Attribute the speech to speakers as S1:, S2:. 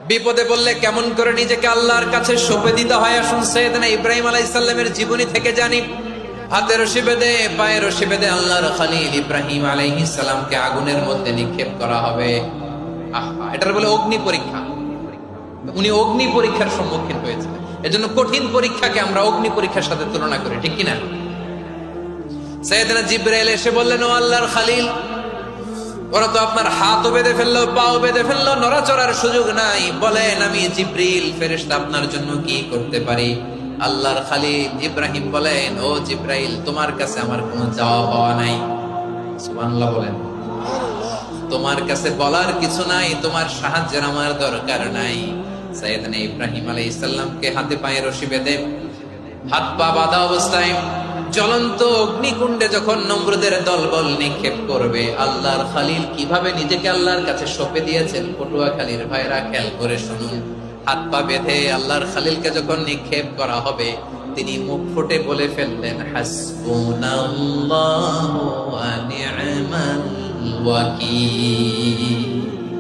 S1: বিপদে বললে কেমন করে নিজেকে আল্লাহর কাছে সঁপে দিতে হয় আসুন সাইয়েদনা ইব্রাহিম আলাইহিস সালামের জীবনী থেকে জানি। হাতে রশি বেঁধে পায়ে রশি বেঁধে আল্লাহর খলিল ইব্রাহিম আলাইহিস সালামকে আগুনের মধ্যে নিক্ষেপ করা হবে। আহা, এটার বলে অগ্নি পরীক্ষা। উনি অগ্নি পরীক্ষার সম্মুখীন হয়েছিলেন। এজন্য কঠিন পরীক্ষাকে আমরা অগ্নি পরীক্ষার সাথে তুলনা করি, ঠিক কিনা? সাইয়েদনা জিবরাইল এসে বললেন, ও আল্লাহর খলিল, ওরা তো আপনার হাতও বেঁধে ফেললো, পাও বেঁধে ফেললো, নড়াচড়ার সুযোগ নাই, বলেন আমি জিবরিল ফেরেশতা আপনার জন্য কি করতে পারি? আল্লাহর খলিল ইব্রাহিম বলেন, ও জিবরাইল, তোমার কাছে আমার কোনো চাওয়া পাওয়া নাই। সুবহানাল্লাহ বলেন। তোমার কাছে বলার কিছু নাই, তোমার সাহায্যের আমার দরকার নাই। সাইয়েদনা ইব্রাহিম আলাইহিস সালামকে হাতে পায়ে রশি বেঁধে হাত পা বাঁধা অবস্থায় জ্বলন্ত অগ্নিকুণ্ডে যখন নমরুদের দলবল নিক্ষেপ করবে, আল্লাহর খলিল কিভাবে নিজেকে আল্লাহর কাছে সঁপে দিয়েছেন পটুয়াখালীর ভাইরা খেয়াল করে শুনুন। হাত পা বেঁধে আল্লাহর খলিলকে যখন নিক্ষেপ করা হবে, তিনি মুখ ফুটে বলে ফেললেন, হাসবুনাল্লাহু ওয়া নি'মাল ওয়াকিল।